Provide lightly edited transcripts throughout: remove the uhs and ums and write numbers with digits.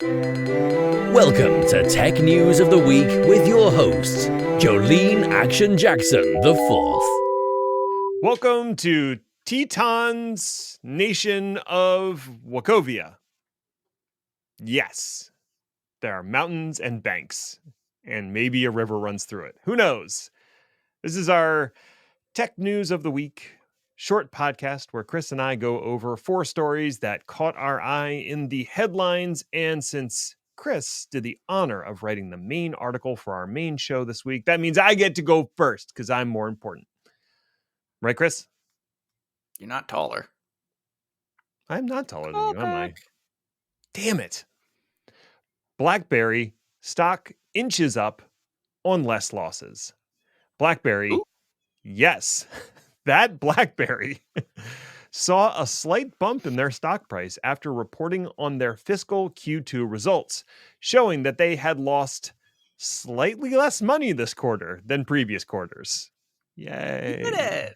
Welcome to Tech News of the Week with your hosts, Jolene Action Jackson the Fourth. Welcome to Teton's nation of Wachovia. Yes, there are mountains and banks, and maybe a river runs through it. Who knows? This is our Tech News of the Week short podcast where Chris and I go over 4 stories that caught our eye in the headlines. And since Chris did the honor of writing the main article for our main show this week, that means I get to go first because I'm more important. Right, Chris? You're not taller. I'm not taller than you, am I? Damn it. BlackBerry stock inches up on less losses. BlackBerry, Ooh. yes, that BlackBerry saw a slight bump in their stock price after reporting on their fiscal Q2 results, showing that they had lost slightly less money this quarter than previous quarters. Yay. You did it.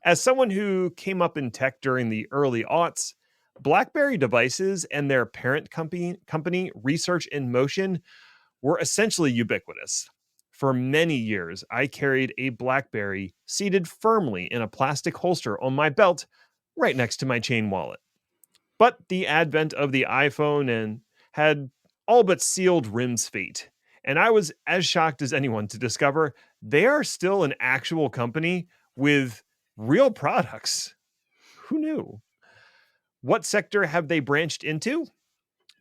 As someone who came up in tech during the early aughts, BlackBerry devices and their parent company Research in Motion were essentially ubiquitous. For many years, I carried a BlackBerry seated firmly in a plastic holster on my belt right next to my chain wallet. But the advent of the iPhone had all but sealed RIM's fate, and I was as shocked as anyone to discover they are still an actual company with real products. Who knew? What sector have they branched into?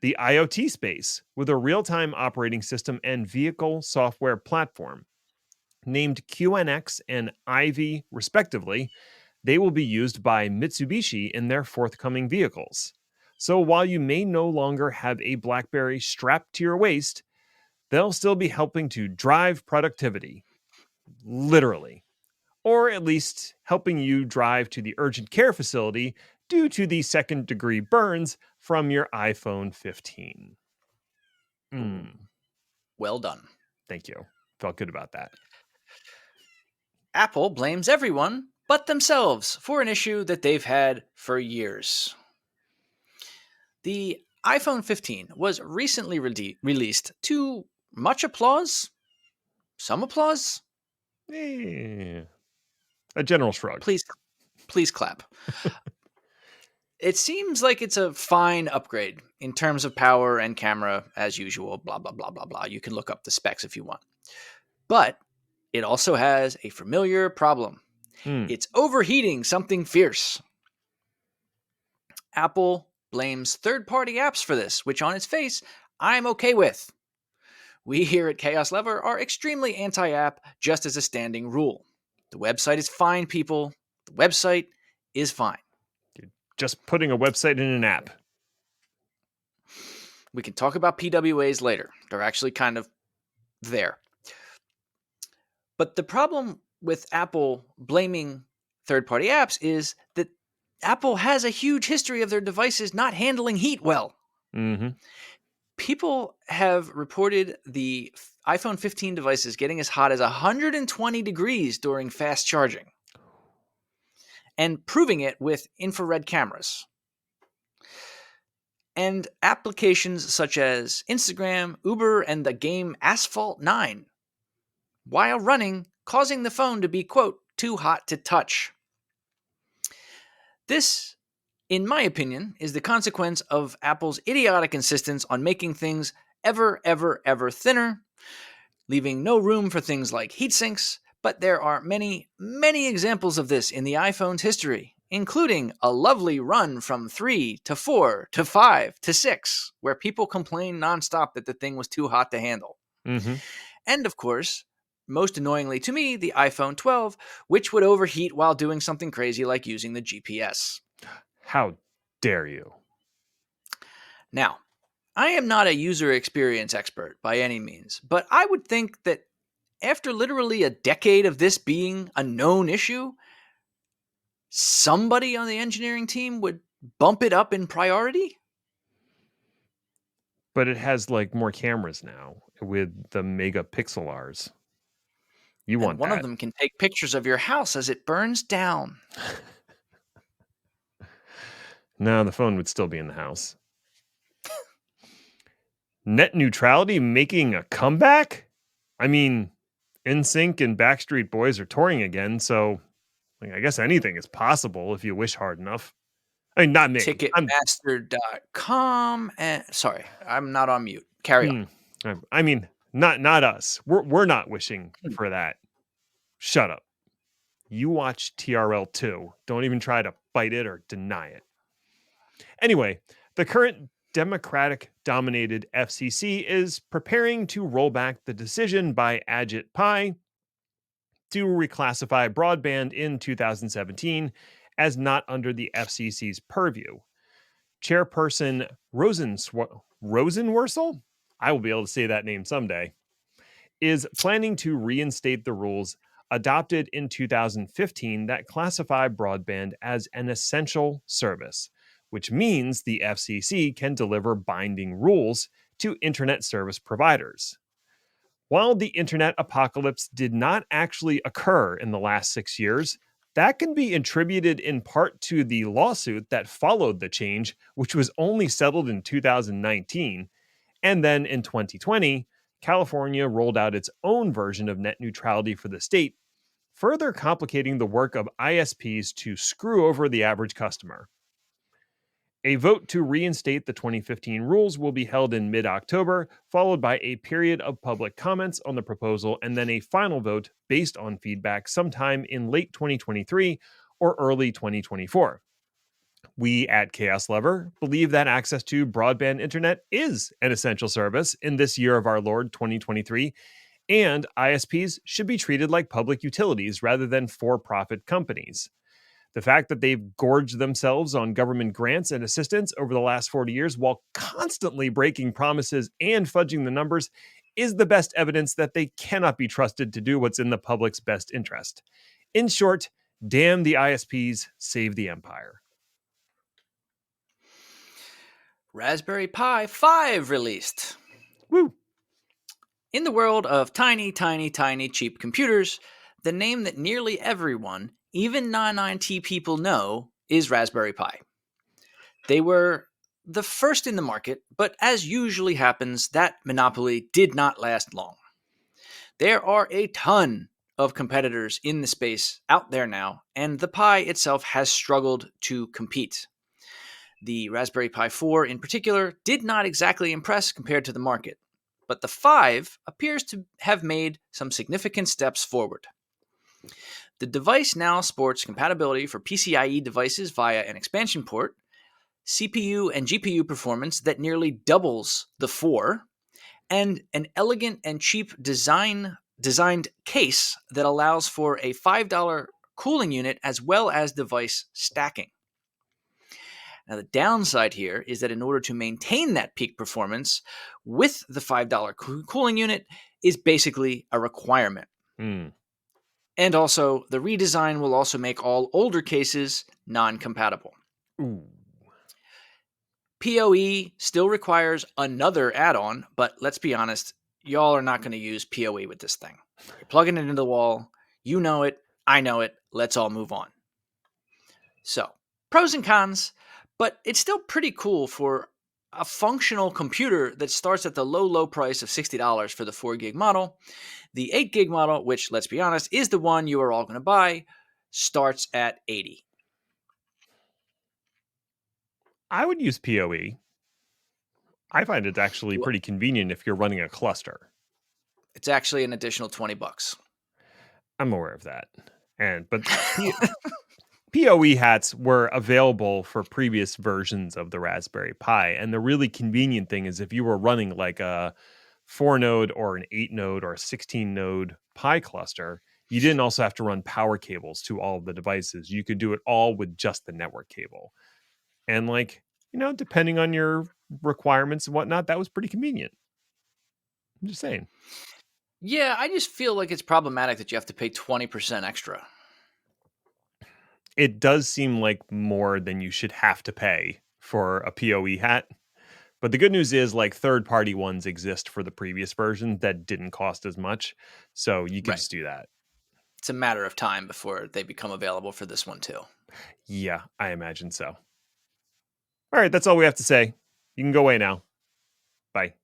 The IoT space, with a real-time operating system and vehicle software platform. Named QNX and Ivy, respectively, they will be used by Mitsubishi in their forthcoming vehicles. So while you may no longer have a BlackBerry strapped to your waist, they'll still be helping to drive productivity. Literally. Or at least helping you drive to the urgent care facility due to the second-degree burns from your iPhone 15. Well done. Thank you. Felt good about that. Apple blames everyone but themselves for an issue that they've had for years. The iPhone 15 was recently released to much applause, some applause. A general shrug. Please clap. It seems like it's a fine upgrade in terms of power and camera, as usual, blah, blah, blah, blah, blah. You can look up the specs if you want. But it also has a familiar problem. It's overheating something fierce. Apple blames third-party apps for this, which on its face, I'm okay with. We here at Chaos Lever are extremely anti-app, just as a standing rule. The website is fine, people. The website is fine. You're just putting a website in an app. We can talk about PWAs later. They're actually kind of there. But the problem with Apple blaming third-party apps is that Apple has a huge history of their devices not handling heat well. Mm-hmm. People have reported the iPhone 15 devices getting as hot as 120 degrees during fast charging, and proving it with infrared cameras. And applications such as Instagram, Uber, and the game Asphalt 9, while running, causing the phone to be, quote, too hot to touch. This, in my opinion, is the consequence of Apple's idiotic insistence on making things ever, ever, ever thinner, leaving no room for things like heat sinks. But there are many, many examples of this in the iPhone's history, including a lovely run from 3 to 4 to 5 to 6, where people complained nonstop that the thing was too hot to handle. Mm-hmm. And of course, most annoyingly to me, the iPhone 12, which would overheat while doing something crazy like using the GPS. How dare you? Now, I am not a user experience expert by any means, but I would think that after literally a decade of this being a known issue, somebody on the engineering team would bump it up in priority. But it has like more cameras now with the megapixelars. You want one that. of them can take pictures of your house as it burns down. No, the phone would still be in the house. Net neutrality making a comeback? I mean, NSYNC and Backstreet Boys are touring again, so I guess anything is possible if you wish hard enough. I mean, not me. Ticketmaster.com. And sorry, I'm not on mute. Carry on. I mean, not us. We're not wishing for that. Shut up. You watch TRL 2. Don't even try to fight it or deny it. Anyway, the current Democratic dominated FCC is preparing to roll back the decision by Ajit Pai to reclassify broadband in 2017 as not under the FCC's purview. Chairperson Rosenworcel, I will be able to say that name someday, is planning to reinstate the rules adopted in 2015 that classify broadband as an essential service, which means the FCC can deliver binding rules to internet service providers. While the internet apocalypse did not actually occur in the last 6 years, that can be attributed in part to the lawsuit that followed the change, which was only settled in 2019. And then in 2020, California rolled out its own version of net neutrality for the state, further complicating the work of ISPs to screw over the average customer. A vote to reinstate the 2015 rules will be held in mid-October, followed by a period of public comments on the proposal and then a final vote based on feedback sometime in late 2023 or early 2024. We at Chaos Lover believe that access to broadband internet is an essential service in this year of our Lord 2023, and ISPs should be treated like public utilities rather than for-profit companies. The fact that they've gorged themselves on government grants and assistance over the last 40 years while constantly breaking promises and fudging the numbers is the best evidence that they cannot be trusted to do what's in the public's best interest. In short, damn the ISPs, save the empire. Raspberry Pi 5 released. Woo! In the world of tiny, tiny, tiny cheap computers, the name that nearly everyone, even non-IT people, know is Raspberry Pi. They were the first in the market, but as usually happens, that monopoly did not last long. There are a ton of competitors in the space out there now, and the Pi itself has struggled to compete. The Raspberry Pi 4 in particular did not exactly impress compared to the market, but the 5 appears to have made some significant steps forward. The device now sports compatibility for PCIe devices via an expansion port, CPU and GPU performance that nearly doubles the 4, and an elegant and cheap designed case that allows for a $5 cooling unit as well as device stacking. Now, the downside here is that in order to maintain that peak performance with the $5 cooling unit is basically a requirement. And also, the redesign will also make all older cases non-compatible. PoE still requires another add-on, but let's be honest, y'all are not going to use PoE with this thing. You're plugging it into the wall. You know it. I know it. Let's all move on. So, pros and cons, but it's still pretty cool for a functional computer that starts at the low price of $60 for the 4 gig model. The 8 gig model, which, let's be honest, is the one you are all going to buy, starts at $80. I would use PoE. I find it's actually pretty convenient if you're running a cluster. It's actually an additional $20. I'm aware of that. But PoE hats were available for previous versions of the Raspberry Pi. And the really convenient thing is if you were running like a 4-node or an 8-node or a 16-node Pi cluster, you didn't also have to run power cables to all of the devices. You could do it all with just the network cable. And depending on your requirements and whatnot, that was pretty convenient. I'm just saying. Yeah, I just feel like it's problematic that you have to pay 20% extra. It does seem like more than you should have to pay for a PoE hat. But the good news is third-party ones exist for the previous version that didn't cost as much. So you can just do that. It's a matter of time before they become available for this one too. Yeah, I imagine so. All right, that's all we have to say. You can go away now. Bye.